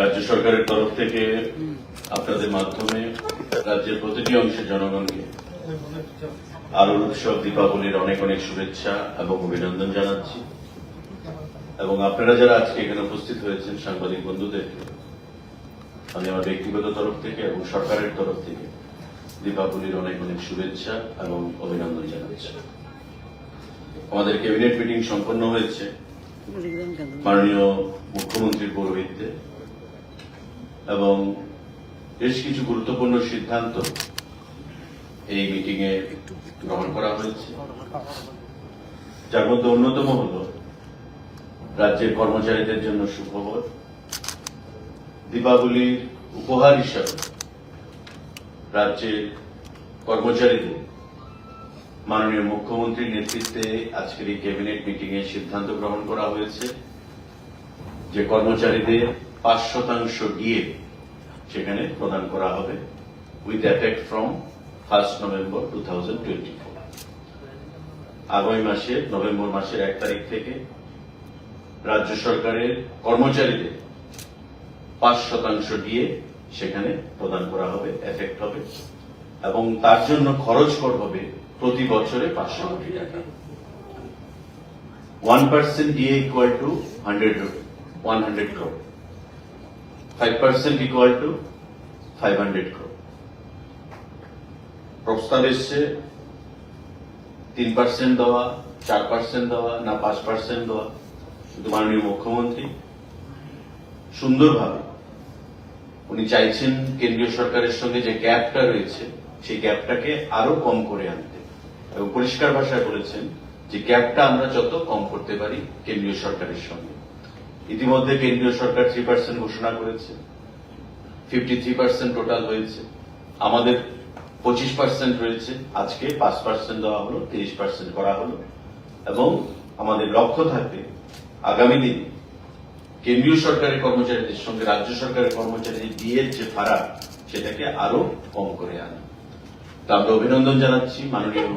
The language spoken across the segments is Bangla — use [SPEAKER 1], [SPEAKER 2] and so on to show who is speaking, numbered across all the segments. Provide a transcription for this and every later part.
[SPEAKER 1] রাজ্য সরকারের তরফ থেকে আপনাদের মাধ্যমে রাজ্যের প্রতিটি অংশের জনগণকে আলোর উৎসব দীপাবলির অনেক অনেক শুভেচ্ছা এবং অভিনন্দন জানাচ্ছি। এবং আপনারা যারা আজকে এখানে উপস্থিত হয়েছেন সাংবাদিক বন্ধুদেরকে আমি আমার ব্যক্তিগত তরফ থেকে এবং সরকারের তরফ থেকে দীপাবলির অনেক অনেক শুভেচ্ছা এবং অভিনন্দন জানাচ্ছি। আমাদের ক্যাবিনেট মিটিং সম্পন্ন হয়েছে মাননীয় মুখ্যমন্ত্রীর পৌরোহিত্যে এবং বেশ কিছু গুরুত্বপূর্ণ সিদ্ধান্ত এই মিটিং এ গ্রহণ করা হয়েছে, যার মধ্যে অন্যতম হল রাজ্যের কর্মচারীদের জন্য সুখবর। দীপাবলির উপহার হিসাবে রাজ্যের কর্মচারীদের মাননীয় মুখ্যমন্ত্রীর নেতৃত্বে আজকের এই ক্যাবিনেট মিটিং এ সিদ্ধান্ত গ্রহণ করা হয়েছে যে কর্মচারীদের ৫% ডিএ সেখানে প্রদান করা হবে উইথ এফেক্ট ফ্রম 1 নভেম্বর 2024। আগামী মাসে নভেম্বর মাসের 1 তারিখ থেকে রাজ্য সরকারের কর্মচারীদের 5% ডিএ সেখানে প্রদান করা হবে, এফেক্ট হবে এবং তার জন্য খরচ কর হবে প্রতি বছরে 500 কোটি টাকা। 1% DA equal to 100 crore, 5% equal to 500 crore। প্রস্তাব এসছে 3% দেওয়া, 4% দেওয়া না 5% দেওয়া। কিন্তু মাননীয় মুখ্যমন্ত্রী সুন্দরভাবে উনি চাইছেন কেন্দ্রীয় সরকারের সঙ্গে যে গ্যাপটা রয়েছে সেই গ্যাপটাকে আরো কম করে আনতে এবং পরিষ্কার ভাষায় বলেছেন যে গ্যাপটা আমরা যত কম করতে পারি কেন্দ্রীয় সরকারের সঙ্গে। ইতিমধ্যে কেন্দ্রীয় সরকার 3% ঘোষণা করেছে, 53% টোটাল হয়েছে, আমাদের 25% রয়েছে, আজকে 5% দেওয়া হলো, 30% করা হলো এবং আমাদের লক্ষ্য থাকবে আগামী দিনে কেন্দ্রীয় সরকারের কর্মচারীদের সঙ্গে রাজ্য সরকারের কর্মচারীদের ডিএর যে ফারাক সেটাকে আরো কম করে আনা। তা আমরা অভিনন্দন জানাচ্ছি মাননীয়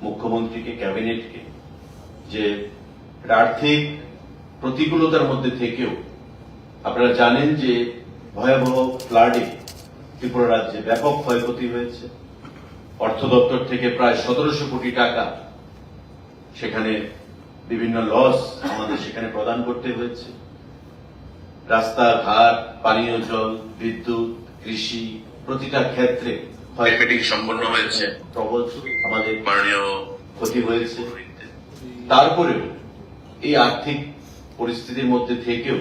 [SPEAKER 1] মুখ্যমন্ত্রীকে, ক্যাবিনেটকে, যে আর্থিক প্রতিকূলতার মধ্যে থেকেও আপনারা জানেন যে ভয়াবহ ফ্লাডে ত্রিপুরা রাজ্যে ব্যাপক ক্ষয়ক্ষতি হয়েছে। অর্থ দপ্তর থেকে প্রায় 1700 কোটি টাকা সেখানে বিভিন্ন লস আমাদের সেখানে প্রদান করতে হয়েছে। রাস্তাঘাট, পানীয় জল, বিদ্যুৎ, কৃষি প্রতিটা ক্ষেত্রে ক্ষয়ক্ষতি সম্পন্ন হয়েছে, প্রবল আমাদের মাননীয় ক্ষতি হয়েছে। তারপরেও এই আর্থিক পরিস্থিতির মধ্যে থেকেও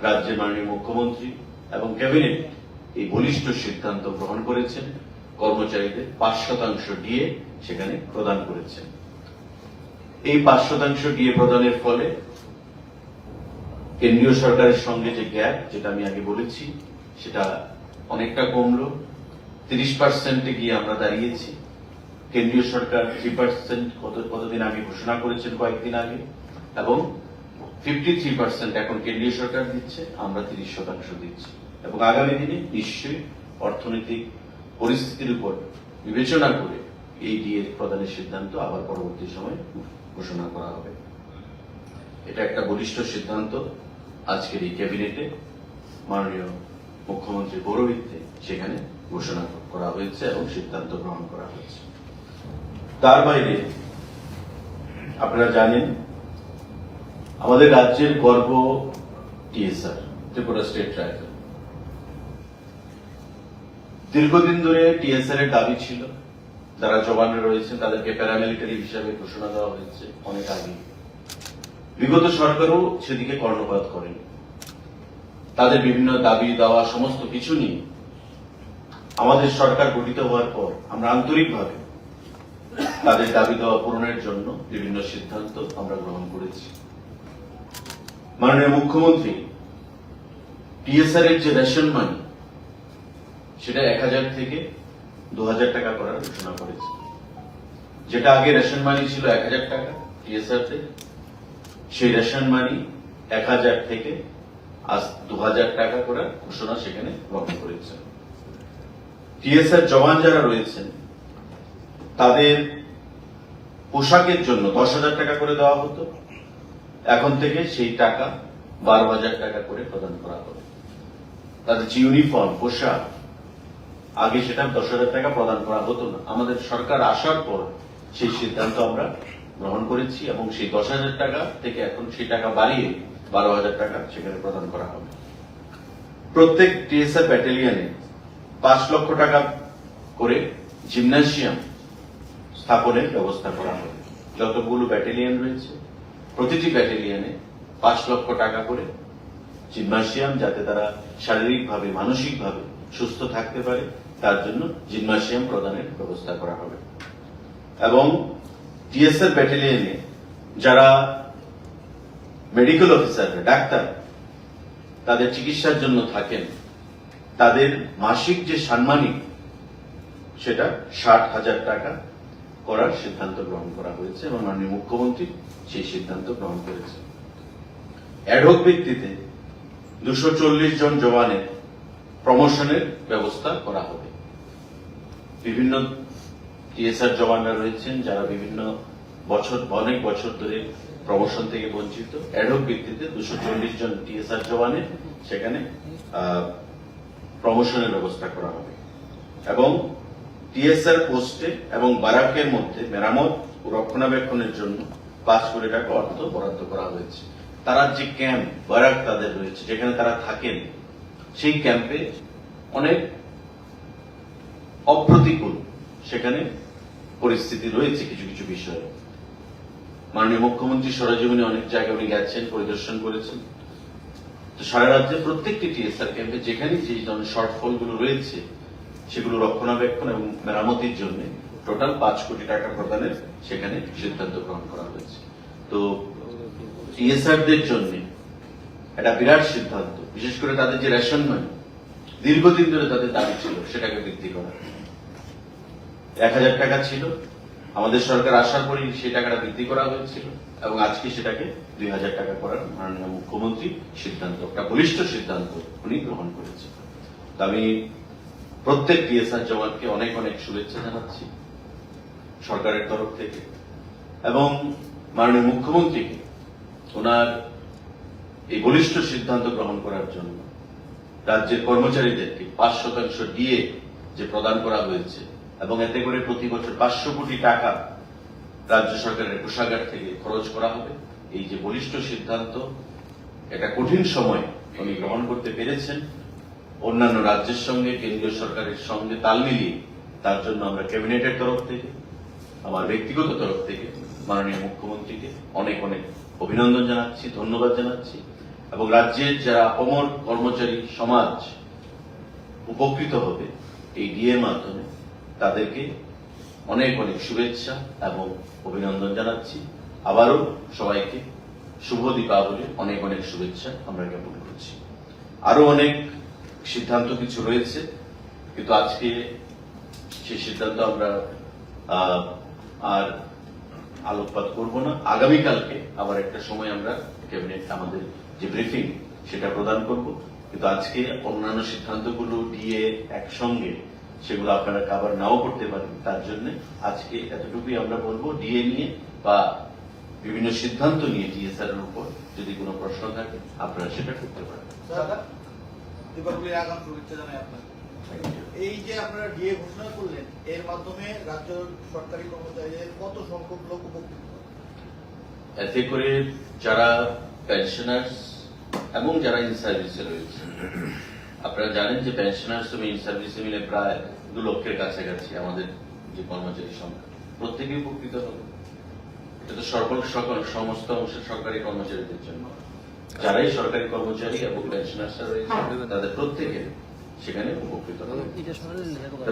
[SPEAKER 1] রাজ্যের মাননীয় মুখ্যমন্ত্রী এবং ক্যাবিনেট এই বলিষ্ঠ সিদ্ধান্ত গ্রহণ করেছেন, কর্মচারীদের 5% ডিএ সেখানে প্রদান করেছেন। এই 5% ডিএ প্রদানের ফলে কেন্দ্রীয় সরকারের সঙ্গে যে গ্যাপ, যেটা আমি আগে বলেছি, সেটা অনেকটা কমলো। 30% গিয়ে আমরা দাঁড়িয়েছি। কেন্দ্রীয় সরকার 3% কতদিন আগে ঘোষণা করেছেন, কয়েকদিন আগে, এবং 53% এখন কেন্দ্রীয় সরকার দিচ্ছে, আমরা 30% দিচ্ছি এবং আগামী দিনে নিশ্চয়ই অর্থনৈতিক পরিস্থিতির উপর বিবেচনা করে এই ডিএ প্রদানের সিদ্ধান্ত আবার পরবর্তী সময় ঘোষণা করা হবে। এটা একটা বলিষ্ঠ সিদ্ধান্ত আজকের এই ক্যাবিনেটে মাননীয় মুখ্যমন্ত্রীর পৌরোহিত্যে সেখানে ঘোষণা করা হয়েছে এবং সিদ্ধান্ত গ্রহণ করা হয়েছে। তার বাইরে আপনারা জানেন আমাদের রাজ্যের গর্ব টিএসআর, ত্রিপুরা স্টেট ট্রাইবাল। দীর্ঘদিন ধরে টিএসআর এর দাবি ছিল, যারা জওয়ানরা রয়েছেন তাদেরকে প্যারামিলিটারি হিসাবে ঘোষণা দেওয়া হয়েছে অনেক আগে। বিগত সরকারও সেদিকে কর্ণপাত করেন। তাদের বিভিন্ন দাবি দেওয়া সমস্ত কিছু নিয়ে আমাদের সরকার গঠিত হওয়ার পর আমরা আন্তরিকভাবে তাদের দাবি দেওয়া পূরণের জন্য বিভিন্ন সিদ্ধান্ত আমরা গ্রহণ করেছি। মাননীয় মুখ্যমন্ত্রী টিএসআর এর যে রেশন মানি সেটা 1000 থেকে 2000 টাকা করার ঘোষণা করেছে। যেটা আগে রেশন মানি ছিল 1000 টাকা টিএসআর থেকে, সেই রেশন মানি 1000 থেকে আজ 2000 টাকা করার ঘোষণা সেখানে গ্রহণ করেছে। টিএসআর জওয়ান যারা রয়েছেন তাদের পোশাকের জন্য 10,000 টাকা করে দেওয়া হতো, এখন থেকে সেই টাকা 12,000 টাকা করে প্রদান করা হবে। তাদের যে ইউনিফর্ম পোশাক, আগে সেটা 10,000 টাকা প্রদান করা হতো না। আমাদের সরকার আসার পর সেই সিদ্ধান্ত আমরা গ্রহণ করেছি এবং সেই 10,000 টাকা থেকে এখন সেই টাকা বাড়িয়ে 12,000 টাকা সেখানে প্রদান করা হবে। প্রত্যেক টিএসআর ব্যাটালিয়নে 5 লক্ষ টাকা করে জিমন্যাসিয়াম স্থাপনের ব্যবস্থা করা হবে। যতগুলো ব্যাটালিয়ন রয়েছে প্রতিটি ব্যাটালিয়নে 5 লক্ষ টাকা করে জিমন্যাসিয়াম, যাতে তারা শারীরিকভাবে মানসিকভাবে সুস্থ থাকতে পারে তার জন্য জিমন্যাসিয়াম প্রদানের ব্যবস্থা করা হবে। এবং টিএসআর ব্যাটালিয়নে যারা মেডিকেল অফিসার, ডাক্তার, তাদের চিকিৎসার জন্য থাকেন, তাদের মাসিক যে সাম্মানিক সেটা 60,000 টাকা করার সিদ্ধান্ত গ্রহণ করা হয়েছে এবং মাননীয় মুখ্যমন্ত্রী সেই সিদ্ধান্ত গ্রহণ করেছে। অ্যাডহক ভিত্তিতে 240 জন জওয়ানের প্রমোশনের ব্যবস্থা করা হবে। বিভিন্ন টিএসআর জওয়ানরা রয়েছেন যারা বিভিন্ন অনেক বছর ধরে প্রমোশন থেকে বঞ্চিত। অ্যাডহক ভিত্তিতে 240 জন টিএসআর জওয়ানের সেখানে প্রমোশনের ব্যবস্থা করা হবে এবং টিএসআর পোস্টে এবং বারাকের মধ্যে মেরামত ও রক্ষণাবেক্ষণের জন্য 5 কোটি টাকা অর্থ বরাদ্দ করা হয়েছে। তারা যে ক্যাম্প বারাক তাদের রয়েছে, যেখানে তারা থাকেন, সেই ক্যাম্পে অনেক অপ্রতিকূল সেখানে পরিস্থিতি রয়েছে। কিছু কিছু বিষয়ে মাননীয় মুখ্যমন্ত্রী সরেজমিনে অনেক জায়গায় উনি গেছেন, পরিদর্শন করেছেন। তো সারা রাজ্যে প্রত্যেকটি টিএসআর ক্যাম্পে যেখানে যে ধরনের শর্টফলগুলো রয়েছে সেগুলো রক্ষণাবেক্ষণ এবং মেরামতির জন্য টোটাল 5 কোটি টাকা প্রদানের সেখানে সিদ্ধান্ত গ্রহণ করা হয়েছে। তো টিএসআরদের জন্য এটা বিরাট সিদ্ধান্ত, বিশেষ করে তাদের যে রেশন মানি দীর্ঘদিন ধরে তাদের দাবি ছিল সেটাকে বৃদ্ধি করা। 1,000 টাকা ছিল, আমাদের সরকার আসার পরই সেই টাকাটা বৃদ্ধি করা হয়েছিল এবং আজকে সেটাকে 2,000 টাকা করার মাননীয় মুখ্যমন্ত্রী সিদ্ধান্ত, একটা বলিষ্ঠ সিদ্ধান্ত উনি গ্রহণ করেছেন। আমি প্রত্যেক টিএসআর জওয়ানকে অনেক অনেক শুভেচ্ছা জানাচ্ছি সরকারের তরফ থেকে এবং মাননীয় মুখ্যমন্ত্রীকে ওনার এই বলিষ্ঠ সিদ্ধান্ত গ্রহণ করার জন্য। রাজ্যের কর্মচারীদেরকে 5% ডিএ যে প্রদান করা হয়েছে এবং এতে করে প্রতি বছর 500 কোটি টাকা রাজ্য সরকারের কোষাগার থেকে খরচ করা হবে। এই যে বলিষ্ঠ সিদ্ধান্ত, এটা কঠিন সময় উনি গ্রহণ করতে পেরেছেন অন্যান্য রাজ্যের সঙ্গে, কেন্দ্রীয় সরকারের সঙ্গে তাল মিলিয়ে। তার জন্য আমরা ক্যাবিনেটের তরফ থেকে, আমার ব্যক্তিগত তরফ থেকে মাননীয় মুখ্যমন্ত্রীকে অনেক অনেক অভিনন্দন জানাচ্ছি, ধন্যবাদ জানাচ্ছি এবং রাজ্যের যারা অমর কর্মচারী সমাজ উপকৃত হবে এই ডিএর মাধ্যমে তাদেরকে অনেক অনেক শুভেচ্ছা এবং অভিনন্দন জানাচ্ছি। আবারও সবাইকে শুভ দীপাবলির অনেক অনেক শুভেচ্ছা আমরা জ্ঞাপন করছি। আরো অনেক সিদ্ধান্ত কিছু রয়েছে, কিন্তু আজকে সেই সিদ্ধান্ত আমরা আর আলোকপাত করব না। আগামীকালকে আবার একটা সময় আমরা ক্যাবিনেট আমাদের যে ব্রিফিং সেটা প্রদান করব, কিন্তু আজকে অন্যান্য সিদ্ধান্তগুলো ডিএ একসঙ্গে সেগুলো আপনারা কভার নাও করতে পারেন। তার জন্য আজকে এতটুকুই আমরা বলবো, ডিএ নিয়ে বা বিভিন্ন সিদ্ধান্ত নিয়ে টিএসআর এর উপর যদি কোনো প্রশ্ন থাকে আপনারা সেটা করতে পারেন।
[SPEAKER 2] এই যে আপনারা ডিএ ঘোষণা করলেন, এর মাধ্যমে রাজ্য সরকারি কর্মচারীদের কত সংখ্যক লোক উপকৃত?
[SPEAKER 1] এতে করে যারা পেনশনার্স এবং যারা ইন সার্ভিসে রয়েছে, আপনারা জানেন যে পেনশনার্স এবং ইন সার্ভিসে মিলে প্রায় 2 লক্ষের কাছাকাছি আমাদের যে কর্মচারী সংখ্যা, প্রত্যেকে উপকৃত হবে। এটা তো সমস্ত অংশের সরকারি কর্মচারীদের জন্য। যারাই সরকারি কর্মচারী এবং পেনশনার্সরা রয়েছে তাদের প্রত্যেকে সেখানে উপকৃত হবে।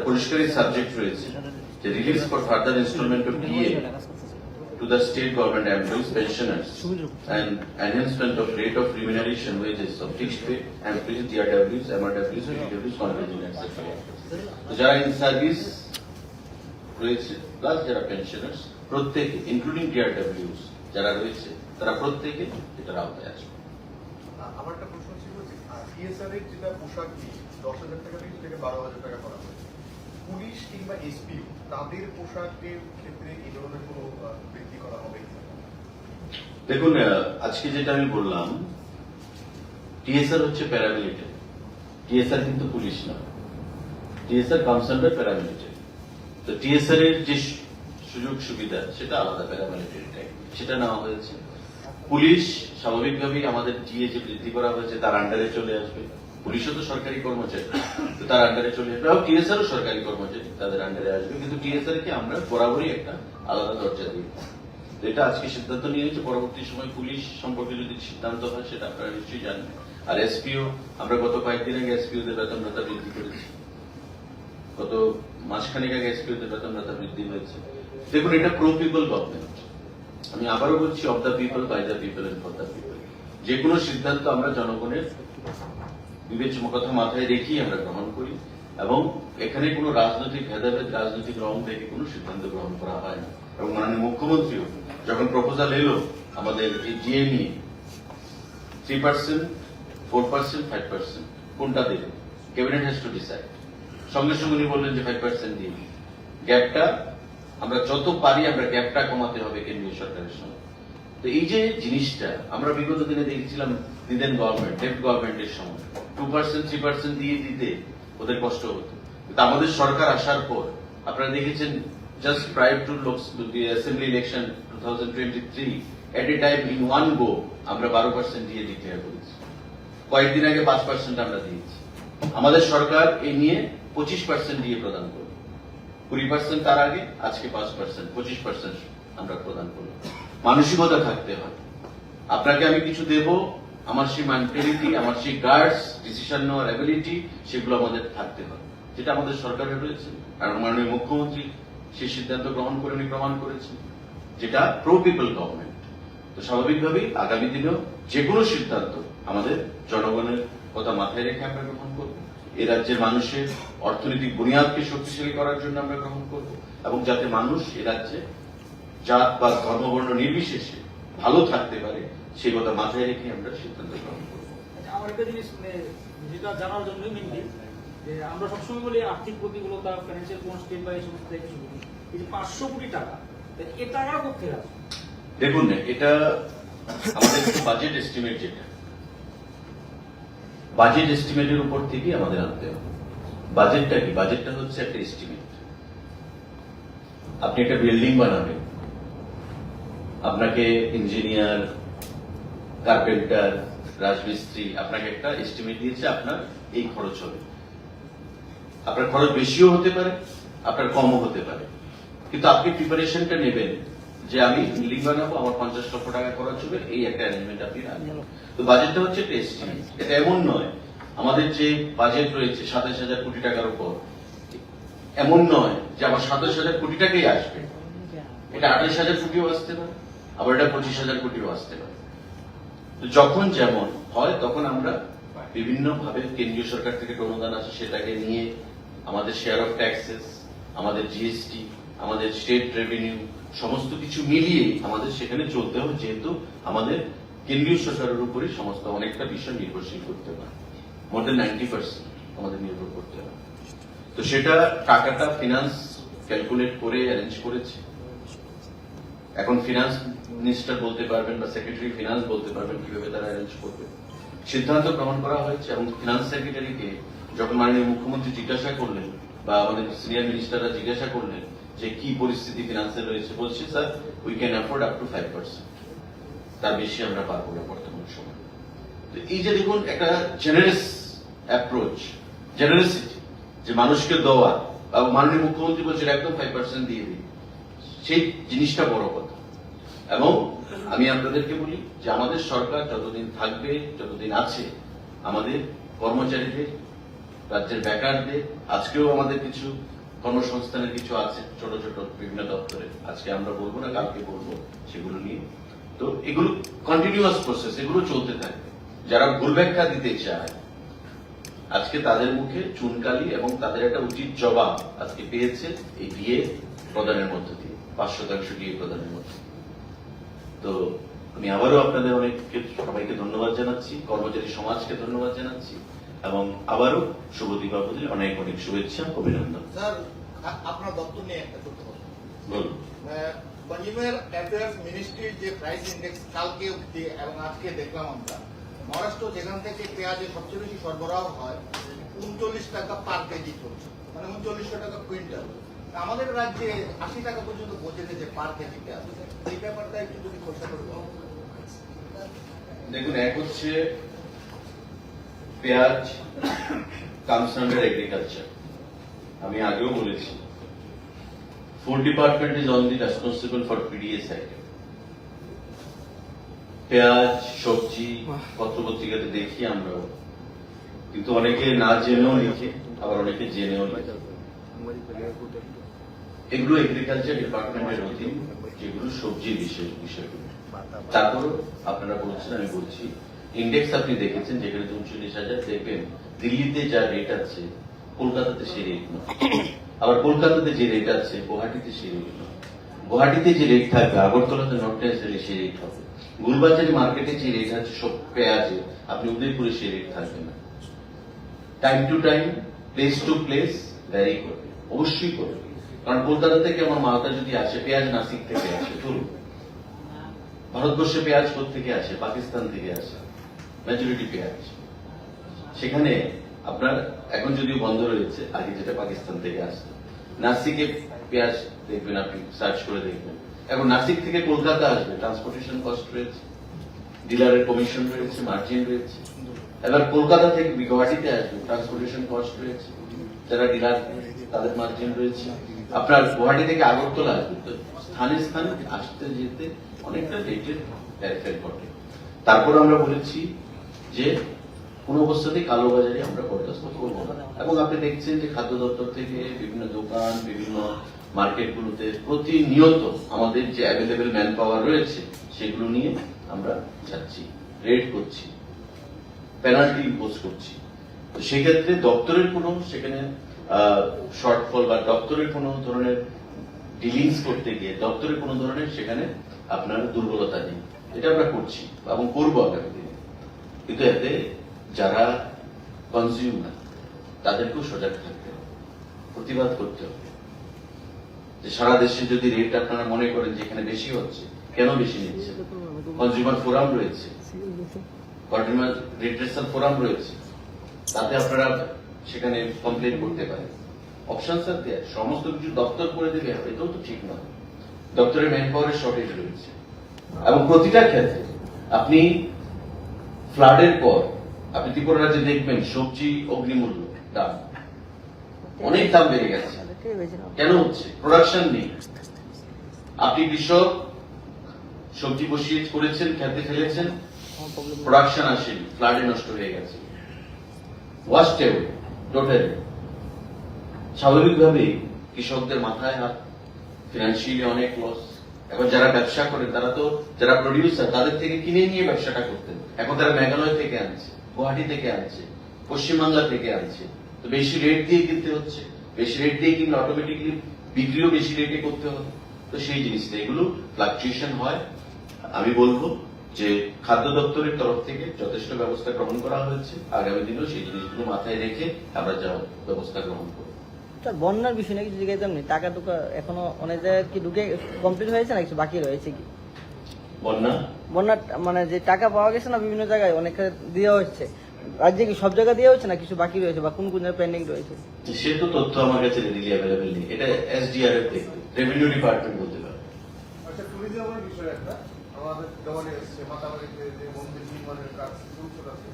[SPEAKER 1] পরিষ্কারই সাবজেক্ট রয়েছে যে release for further instalment of DA to the state government employees, pensioners, and enhancement of rate of remuneration wages of fixed pay employees, DRWs, MRWs, PTWs, contingent, etc. তো যারা ইন সার্ভিস রয়েছে প্লাস যারা পেনশনার্স প্রত্যেকে, ইনক্লুডিং DRWs যারা রয়েছে, তারা প্রত্যেকে এটার আওতায় আসবে।
[SPEAKER 2] আমার একটা প্রশ্ন ছিল যে টিএসআর এর যেটা পোশাক দিয়ে 10,000 টাকা থেকে 12,000 টাকা করা হয়, পুলিশ কিংবা এসপি তাদের পোশাকের ক্ষেত্রে এই ধরনের কোনো বৃদ্ধি করা হবে?
[SPEAKER 1] দেখুন, আজকে যেটা আমি বললাম, টিএসআর হচ্ছে প্যারামিলিটারি টিএসআর কিন্তু পুলিশ না, টিএসআর কামস আন্ডার প্যারামিলিটারি। তো টিএসআর এর যে সুযোগ সুবিধা সেটা আলাদা, প্যারামিলিটারি টাইপ, সেটা নেওয়া হয়েছে। পুলিশ স্বাভাবিকভাবেই আমাদের জিএ যে বৃদ্ধি করা হয়েছে তার আন্ডারে চলে আসবে। পুলিশও তো সরকারি কর্মচারী, তো তার আন্ডারে চলে আসবে। এবং টিএসআরও সরকারি কর্মচারী, তাদের আন্ডারে আসবে। কিন্তু টিএসআর কে আমরা বরাবরই একটা আলাদা দরজা দিই। তো এটা আজকে সিদ্ধান্ত নিয়েছে, পরবর্তী সময় পুলিশ সম্পর্কে যদি সিদ্ধান্ত হয় সেটা আপনারা নিশ্চয়ই জানবেন। আর এসপিও, আমরা গত কয়েকদিন আগে এসপিওদের বেতন ভাতা বৃদ্ধি করেছি, গত মাসখানেক আগে এসপিওদের বেতন ভাতা বৃদ্ধি হয়েছে। দেখুন, এটা প্রো পিপল গভর্নমেন্ট। আমি আবারও বলছি, of the people, by the people and for the people. যে কোনো সিদ্ধান্ত আমরা জনগণের বিবেচনা কথা মাথায় রেখেই আমরা গ্রহণ করি, এবং এখানে কোনো রাজনৈতিক ভেদাভেদ, রাজনৈতিক রং দেখে কোনো সিদ্ধান্ত গ্রহণ করা হয় না। এবং মাননীয় মুখ্যমন্ত্রীও যখন প্রপোজাল এলো আমাদের এই জিএ নিয়ে 3%, 4%, 5% কোনটা দেবে, ক্যাবিনেট হ্যাজ টু ডিসাইড। সঙ্গে সঙ্গে উনি বললেন যে 5% দিয়ে গ্যাপটা আমরা যত পারি আমরা গ্যাপটা কমাতে হবে কেন্দ্রীয় সরকারের সঙ্গে। তো এই যে জিনিসটা আমরা বিগত দিনে দেখেছিলাম, দিদেন গভর্নমেন্ট, লেফট গভর্নমেন্টের সময় 2%, 3% দিয়ে দিতে ওদের কষ্ট হতো। কিন্তু আমাদের সরকার আসার পর আপনারা দেখেছেন, just prior to assembly election 2023, at a time in one go আমরা 12% দিয়ে ডিক্লেয়ার করেছি। কয়েকদিন আগে 5% আমরা দিয়েছি। আমাদের সরকার এই নিয়ে 25% দিয়ে প্রদান করবে। 20% তার আগে, আজকে 5%, 25% আমরা প্রদান করব। মানসিকতা থাকতে হয়। আপনাকে আমি কিছু দেব, আমার সেই মেন্টালিটি, আমার সেই গার্ডস, ডিসিশন নেওয়ার অ্যাবিলিটি, সেগুলো আমাদের থাকতে হয়, যেটা আমাদের সরকারের রয়েছে। আর মাননীয় মুখ্যমন্ত্রী সেই সিদ্ধান্ত গ্রহণ করে উনি প্রমাণ করেছেন, যেটা প্রো পিপল গভর্নমেন্ট। তো স্বাভাবিকভাবেই আগামী দিনেও যে কোনো সিদ্ধান্ত আমাদের জনগণের কথা মাথায় রেখে আমরা গ্রহণ করব। এই রাজ্যের মানুষের অর্থনৈতিক বুনিয়াদকে শক্তিশালী করার জন্য আমরা গ্রহণ করব, এবং যাতে মানুষ এ রাজ্যে জাত বা ধর্মবর্ণ নির্বিশেষে ভালো থাকতে পারে সেই কথা মাথায় রেখে আমরা সিদ্ধান্ত গ্রহণ করব।
[SPEAKER 3] আমার একটা জিনিস যেটা জানার জন্য মেনলি, যে আমরা সবসময় বলি আর্থিক প্রতিকূলতা, ফাইন্যান্সিয়াল কনস্ট্রেন্ট বা এই সমস্ত থেকে শুরু করি, এই যে 500 কোটি টাকা, এ টাকাটা কোথায় আছে?
[SPEAKER 1] দেখুন, এটা আমাদের বাজেট এস্টিমেট, যেটা বাজেট এস্টিমেটের উপর থেকে আমাদের আনতে হবে। বাজেটটা কি? বাজেটটা হচ্ছে একটা এস্টিমেট। আপনি একটা বিল্ডিং বানাবেন, আপনাকে ইঞ্জিনিয়ার, কার্পেন্টার, রাজমিস্ত্রি আপনাকে একটা এস্টিমেট দিয়েছে, আপনার এই খরচ হবে। আপনার খরচ বেশিও হতে পারে, আপনার কমও হতে পারে, কিন্তু আপনি প্রিপারেশনটা নেবেন যে আমি বিল্ডিং বানাবো, আমার 50 লক্ষ টাকা খরচ হবে, এই একটা অ্যারেঞ্জমেন্ট আপনি রাখবেন। তো বাজেটটা হচ্ছে একটা এস্টিমেট। এটা এমন নয় আমাদের যে বাজেট রয়েছে 27,000 কোটি টাকার উপর, এমন নয় যে আমার 27,000 কোটি টাকাই আসবে। এটা 28,000 কোটিও আসতে পারে, আবার এটা 25,000 কোটিও আসতে পারে। তো যখন যেমন হয় তখন আমরা বিভিন্ন ভাবে কেন্দ্রীয় সরকার থেকে অনুদান আসে, সেটাকে নিয়ে আমাদের শেয়ার অফ ট্যাক্সেস, আমাদের জিএসটি, আমাদের স্টেট রেভিনিউ, সমস্ত কিছু মিলিয়ে আমাদের সেখানে চলতে হবে, যেহেতু আমাদের কেন্দ্রীয় সরকারের উপরে সমস্ত অনেকটা বিষয় নির্ভরশীল করতে হয়। মোর দেন 90% আমাদের নির্ভর করতে হয়। তো সেটা টাকাটা ফিনান্স ক্যালকুলেট করে অ্যারেঞ্জ করেছে। এখন ফিনান্স মিনিস্টার বলতে পারবেন বা সেক্রেটারি ফিনান্স বলতে পারবেন কিভাবে তারা অ্যারেঞ্জ করবে। সিদ্ধান্ত গ্রহণ করা হয়েছে, এবং ফিনান্স সেক্রেটারিকে যখন মাননীয় মুখ্যমন্ত্রী জিজ্ঞাসা করলেন বা আমাদের সিনিয়র মিনিস্টাররা জিজ্ঞাসা করলেন যে কি পরিস্থিতি ফিনান্সে রয়েছে, বলছি sir we can afford up to 5%, তার বেশি আমরা পারবো না বর্তমান সময়। তো এই যে দেখুন একটা জেনারেস অ্যাপ্রোচ, জেনারেসিটি, যে মানুষকে দেওয়া, মাননীয় মুখ্যমন্ত্রী বলছেন একদম 5% দিয়ে দিই, সেই জিনিসটা বড় কথা। এবং আমি আপনাদেরকে বলি যে আমাদের সরকার যতদিন থাকবে, যতদিন আছে, আমাদের কর্মচারীদের, রাজ্যের বেকারদের, আজকেও আমাদের কিছু কর্মসংস্থানের কিছু আছে ছোট ছোট বিভিন্ন দপ্তরে, আজকে আমরা বলবো না, কালকে বলবো সেগুলো নিয়ে। তো এগুলো কন্টিনিউয়াস প্রসেস, এগুলো চলতে থাকবে। যারা ভুল ব্যাখ্যা দিতে চায় আজকে তাদের মুখে চুনকালি, এবং তাদের একটা উচিত জবাব আজকে পেয়েছে এই ডিএ প্রদানের মধ্য দিয়ে, 5% ডিএ প্রদানের মধ্য দিয়ে। তো আমি আবারও আপনাদের সবাইকে ধন্যবাদ জানাচ্ছি, কর্মচারী সমাজকে ধন্যবাদ জানাচ্ছি, এবং আবারও শুভ দীপাবলির অনেক অনেক শুভেচ্ছা, অভিনন্দন।
[SPEAKER 4] স্যার, আপনার দপ্তর নিয়ে একটা ছোট কথা
[SPEAKER 1] বলুন।
[SPEAKER 4] কনজিউমার অ্যাফেয়ার্স মিনিস্ট্রির যে প্রাইস ইন্ডেক্স কালকে অবধি এবং আজকে দেখলাম আমরা মহারাষ্ট্র যেখান থেকে পেঁয়াজের সবচেয়ে বেশি সরবরাহ হয় 39 টাকা পার কেজি চলছে, মানে 3900 টাকা কুইন্টাল। আমাদের রাজ্যে 80 টাকা পর্যন্ত পৌঁছে গেছে পার কেজি পেঁয়াজ। এই ব্যাপারটা একটু যদি খোঁজা করে বলো।
[SPEAKER 1] দেখুন, এক হচ্ছে পেঁয়াজ কামস আন্ডার এগ্রিকালচার। আমি আগেও বলেছি, food department is only responsible for PDS item. পেঁয়াজ, সবজি পত্রপত্রিকাতে দেখি আমরাও, কিন্তু অনেকে না জেনেও লিখে, আবার অনেকে জেনেও লিখে। এগুলো এগ্রিকালচার ডিপার্টমেন্টের অধীন, যেগুলো সবজির বিষয়গুলো। তারপরও আপনারা বলছেন, আমি বলছি, ইন্ডেক্স আপনি দেখেছেন যেখানে 39,000, দেখবেন দিল্লিতে যা রেট আছে কলকাতাতে সেই রেট নয়, আবার কলকাতাতে যে রেট আছে গুয়াহাটিতে সেই রেট নয়। গুয়াহাটিতে যে রেট থাকবে আগরতলাতে নট নেসেসারিলি সেই রেট হবে। গুলবাজারি মার্কেটে যে রেট আছে সব পেঁয়াজে, আপনি উদয়পুরে সেই রেট থাকবে না। Time to time, place to place vary করবে, অবশ্যই করবে। কারণ কলকাতা থেকে আমার মালটা যদি আসে, পেঁয়াজ নাসিক থেকে আসে, ধরুন ভারতবর্ষে পেঁয়াজ থেকে আসে, পাকিস্তান থেকে আসে মেজরিটি পেঁয়াজ। সেখানে আপনার এখন যদিও বন্ধ রয়েছে, আগে যেটা পাকিস্তান থেকে আসতো, নাসিকে পেঁয়াজ দেখবেন, আপনি সার্চ করে দেখবেন। এখন নাসিক থেকে কলকাতা আসবে, ট্রান্সপোর্টেশন কস্ট রয়েছে, ডিলারের কমিশন রয়েছে, মার্জিন রয়েছে। এবার কলকাতা থেকে গুয়াহাটিতে আসবে, ট্রান্সপোর্টেশন কস্ট রয়েছে, যারা ডিলার তাদের মার্জিন রয়েছে। আপনার গুয়াহাটি থেকে আগরতলা আসবে, তো স্থানে স্থানে আসতে যেতে অনেকটা রেটের হেরফের ঘটে। তারপর আমরা বলেছি যে কোন অবস্থাতেই কালোবাজারে আমরা বরদাস্ত করবো না। এবং আপনি দেখছেন যে খাদ্য দপ্তর থেকে বিভিন্ন দোকান, বিভিন্ন মার্কেটগুলোতে প্রতিনিয়ত আমাদের যে অ্যাভেলেবেল ম্যান পাওয়ার রয়েছে সেগুলো নিয়ে আমরা যাচ্ছি, রেড করছি, পেনাল্টি ইম্পোজ করছি। তো সেক্ষেত্রে দপ্তরের কোনো সেখানে শর্টফল বা দপ্তরের কোনো ধরনের ডিলিংস করতে গিয়ে দপ্তরের কোনো ধরনের সেখানে আপনার দুর্বলতা নেই। এটা আমরা করছি এবং করবো আগামী দিনে। কিন্তু এতে যারা কনজিউমার তাদেরকেও সজাগ থাকতে হবে, প্রতিবাদ করতে হবে। যে সারা দেশে যদি রেট আপনারা মনে করেন যে এখানে বেশি হচ্ছে, কেন বেশি নিচ্ছে? কনজিউমার ফোরাম রয়েছে, কনজিউমার রিড্রেসাল ফোরাম রয়েছে, তাতে আপনারা সেখানে কমপ্লেন করতে পারেন। অপশন আর দেয়, সমস্ত কিছু দপ্তর করে দেবে, এটাও তো ঠিক নয়। দপ্তরের ম্যান পাওয়ারের শর্টেজ রয়েছে এবং প্রতিটা ক্ষেত্রে আপনি ফ্লাডের পর আপনি ত্রিপুরা রাজ্যে দেখবেন সবজি অগ্নিমূল্য দাম অনেক দাম বেড়ে গেছে। কেন হচ্ছে? প্রোডাকশন নেই। আপনি কৃষক সবজি বসিয়ে করেছেন, খেতে ফেলেছেন, প্রোডাকশন আসেনি, ফ্লাডে নষ্ট হয়ে গেছে, ওয়াস্ট অ্যাওয়ে টোটালি। স্বাভাবিকভাবেই কৃষকদের মাথায় হাত, ফিনান্সিয়ালি অনেক লস। এখন যারা ব্যবসা করেন তারা তো, যারা প্রডিউসার তাদের থেকে কিনে নিয়ে ব্যবসাটা করতেন, এখন তারা মেঘালয় থেকে আনছে, গুয়াহাটি থেকে আনছে, পশ্চিমবাংলা থেকে আনছে। তো বেশি রেট দিয়ে কিনতে হচ্ছে, বেশি রেট দিয়ে কিনলে অটোমেটিকলি বিক্রিও বেশি রেটে করতে হবে। তো সেই জিনিসটা এগুলো ফ্লাকচুয়েশন হয়। আমি বলবো যে খাদ্য দপ্তরের তরফ থেকে যথেষ্ট ব্যবস্থা গ্রহণ করা হয়েছে, আগামী দিনেও সেই জিনিসগুলো মাথায় রেখে আমরা যা ব্যবস্থা গ্রহণ করব।
[SPEAKER 5] বন্যার বিষয় নাকি জিজ্ঞাসা টাকা টুকা এখনো অনেক জায়গায় কি ঢুকে কমপ্লিট হয়েছে না কিছু বাকি রয়েছে কি?
[SPEAKER 1] বন্যা
[SPEAKER 5] মানে যে টাকা পাওয়া গেছে না বিভিন্ন জায়গায় অনেক দেওয়া হচ্ছে, রাজ্যে কি সব জায়গায় দেওয়া হচ্ছে না কিছু বাকি রয়েছে বা কোন কোন জায়গায় পেন্ডিং রয়েছে?
[SPEAKER 1] সে তো তথ্য আমার কাছে রেডিলি অ্যাভেলেবেল নেই, এটা এসডিআরএফ দেখবে, রেভিনিউ ডিপার্টমেন্ট বলতে পারে।
[SPEAKER 2] আচ্ছা, ট্যুরিজমের বিষয় একটা আমাদের দেওয়ালে এসছে, মাতাবাড়িতে যে মন্দির নির্মাণের কাজ শুরু আছে,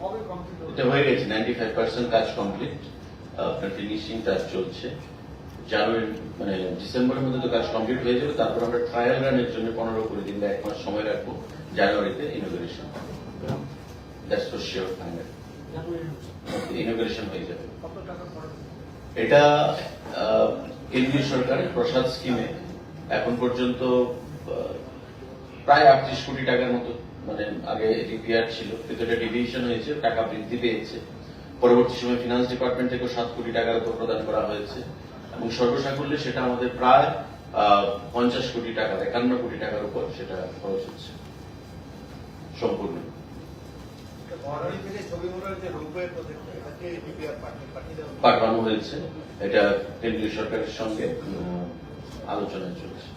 [SPEAKER 2] কবে কমপ্লিট হবে?
[SPEAKER 1] এটা হয়ে গেছে, 95% কাজ কমপ্লিট, আপনার ফিনিশিং কাজ চলছে। জানুয়ারি মানে ডিসেম্বরের মধ্যে তো কাজ কমপ্লিট হয়ে যাবে। তারপর আমরা ট্রায়াল রানের জন্য 15-20 দিন বা 1 মাস সময় রাখবো, জানুয়ারিতে ইনোগ্রেশন হবে। That's for sure, final inauguration হয়ে যাবে।
[SPEAKER 2] কত টাকা খরচ?
[SPEAKER 1] এটা কেন্দ্রীয় সরকারের প্রসাদ স্কিমে এখন পর্যন্ত প্রায় 38 কোটি টাকার মতো, মানে আগে ডিপিআর ছিল কিন্তু এটা ডিভিশন হয়েছে, টাকা বৃদ্ধি পেয়েছে। পরবর্তী সময় ফিনান্স ডিপার্টমেন্ট থেকে 7 কোটি টাকার উপর প্রদান করা হয়েছে এবং সর্বসাকুল্যে সেটা আমাদের প্রায় 50 কোটি টাকা, 51 কোটি টাকার উপর সেটা খরচ হচ্ছে সম্পূর্ণ। পাঠানো হয়েছে, এটা কেন্দ্রীয় সরকারের সঙ্গে আলোচনা চলছে।